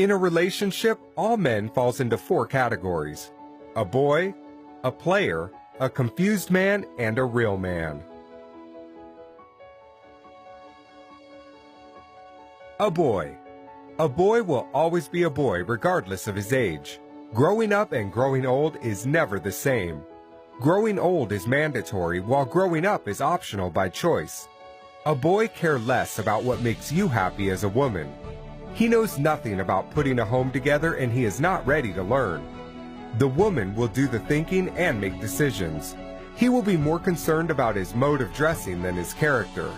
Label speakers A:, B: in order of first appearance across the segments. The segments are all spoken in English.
A: In a relationship, all men falls into four categories: a boy, a player, a confused man, and a real man. A boy. A boy will always be a boy regardless of his age. Growing up and growing old is never the same. Growing old is mandatory while growing up is optional by choice. A boy cares less about what makes you happy as a woman. He knows nothing about putting a home together and he is not ready to learn. The woman will do the thinking and make decisions. He will be more concerned about his mode of dressing than his character.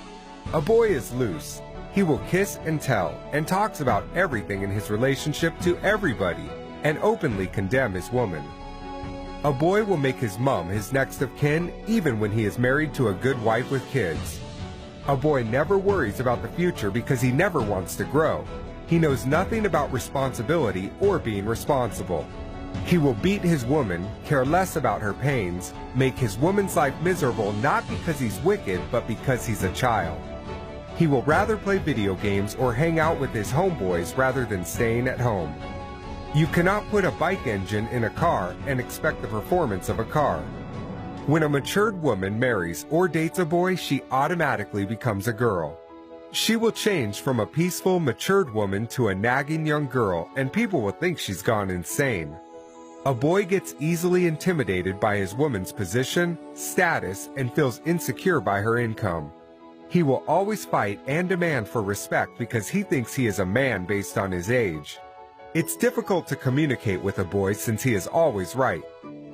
A: A boy is loose. He will kiss and tell and talks about everything in his relationship to everybody and openly condemn his woman. A boy will make his mom his next of kin even when he is married to a good wife with kids. A boy never worries about the future because he never wants to grow. He knows nothing about responsibility or being responsible. He will beat his woman, care less about her pains, make his woman's life miserable not because he's wicked but because he's a child. He will rather play video games or hang out with his homeboys rather than staying at home. You cannot put a bike engine in a car and expect the performance of a car. When a matured woman marries or dates a boy, she automatically becomes a girl. She will change from a peaceful, matured woman to a nagging young girl, and people will think she's gone insane. A boy gets easily intimidated by his woman's position, status, and feels insecure by her income. He will always fight and demand for respect because he thinks he is a man based on his age. It's difficult to communicate with a boy since he is always right.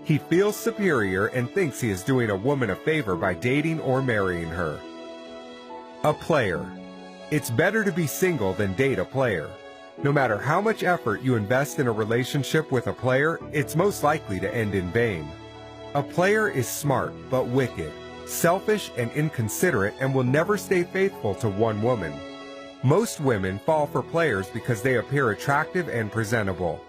A: He feels superior and thinks he is doing a woman a favor by dating or marrying her. A player. It's better to be single than date a player. No matter how much effort you invest in a relationship with a player, it's most likely to end in vain. A player is smart but wicked, selfish and inconsiderate, and will never stay faithful to one woman. Most women fall for players because they appear attractive and presentable.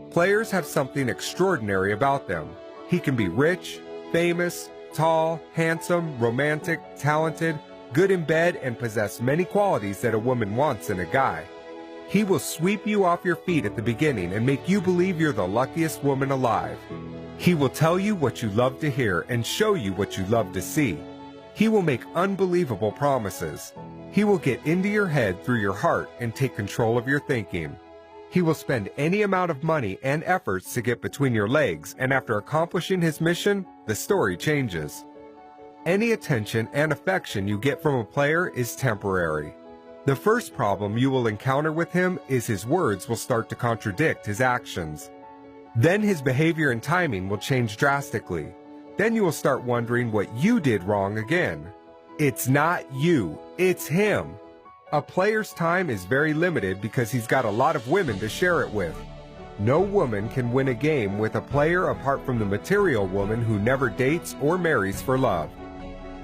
A: Players have something extraordinary about them. He can be rich, famous, tall, handsome, romantic, talented, good in bed, and possess many qualities that a woman wants in a guy. He will sweep you off your feet at the beginning and make you believe you're the luckiest woman alive. He will tell you what you love to hear and show you what you love to see. He will make unbelievable promises. He will get into your head through your heart and take control of your thinking. He will spend any amount of money and efforts to get between your legs, and after accomplishing his mission, the story changes. Any attention and affection you get from a player is temporary. The first problem you will encounter with him is his words will start to contradict his actions. Then his behavior and timing will change drastically. Then you will start wondering what you did wrong again. It's not you, it's him. A player's time is very limited because he's got a lot of women to share it with. No woman can win a game with a player apart from the material woman who never dates or marries for love.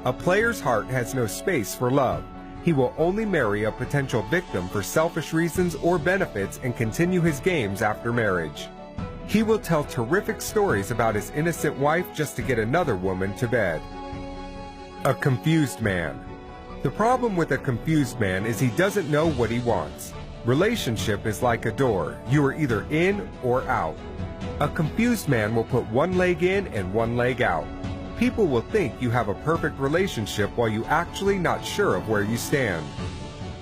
A: A player's heart has no space for love. He will only marry a potential victim for selfish reasons or benefits and continue his games after marriage. He will tell terrific stories about his innocent wife just to get another woman to bed. A confused man. The problem with a confused man is he doesn't know what he wants. Relationship is like a door. You are either in or out. A confused man will put one leg in and one leg out. People will think you have a perfect relationship while you actually not sure of where you stand.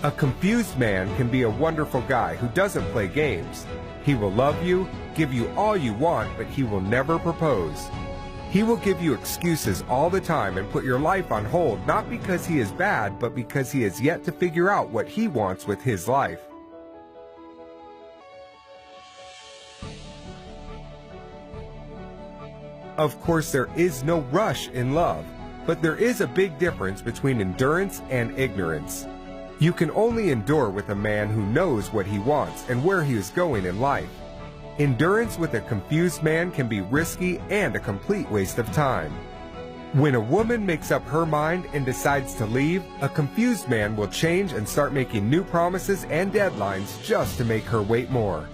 A: A confused man can be a wonderful guy who doesn't play games. He will love you, give you all you want, but he will never propose. He will give you excuses all the time and put your life on hold, not because he is bad, but because he has yet to figure out what he wants with his life. Of course, there is no rush in love, but there is a big difference between endurance and ignorance. You can only endure with a man who knows what he wants and where he is going in life. Endurance with a confused man can be risky and a complete waste of time. When a woman makes up her mind and decides to leave, a confused man will change and start making new promises and deadlines just to make her wait more.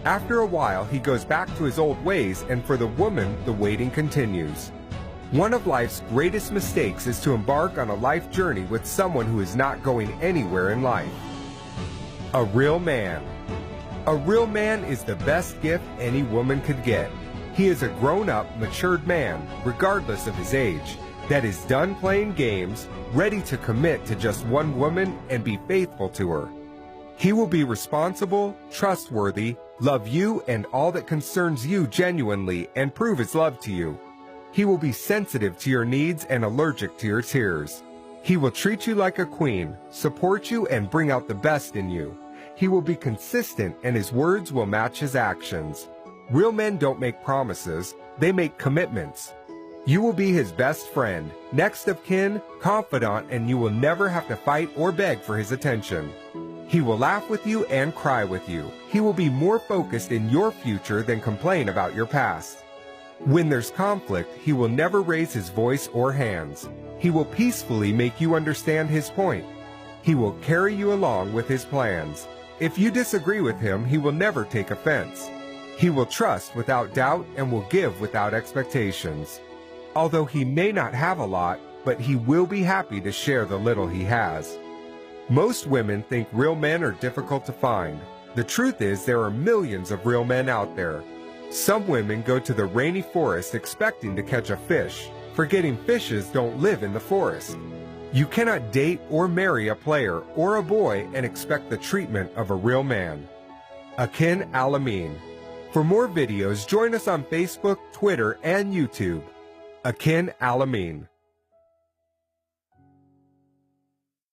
A: After a while, he goes back to his old ways, and for the woman, the waiting continues. One of life's greatest mistakes is to embark on a life journey with someone who is not going anywhere in life. A real man. A real man is the best gift any woman could get. He is a grown-up, matured man, regardless of his age, that is done playing games, ready to commit to just one woman and be faithful to her. He will be responsible, trustworthy, love you and all that concerns you genuinely, and prove his love to you. He will be sensitive to your needs and allergic to your tears. He will treat you like a queen, support you, and bring out the best in you. He will be consistent, and his words will match his actions. Real men don't make promises, they make commitments. You will be his best friend, next of kin, confidant, and you will never have to fight or beg for his attention. He will laugh with you and cry with you. He will be more focused in your future than complain about your past. When there's conflict, he will never raise his voice or hands. He will peacefully make you understand his point. He will carry you along with his plans. If you disagree with him, he will never take offense. He will trust without doubt and will give without expectations. Although he may not have a lot, but he will be happy to share the little he has. Most women think real men are difficult to find. The truth is there are millions of real men out there. Some women go to the rainy forest expecting to catch a fish, forgetting fishes don't live in the forest. You cannot date or marry a player or a boy and expect the treatment of a real man. Akin Al-Amin. For more videos, join us on Facebook, Twitter, and YouTube. Akin Al-Amin.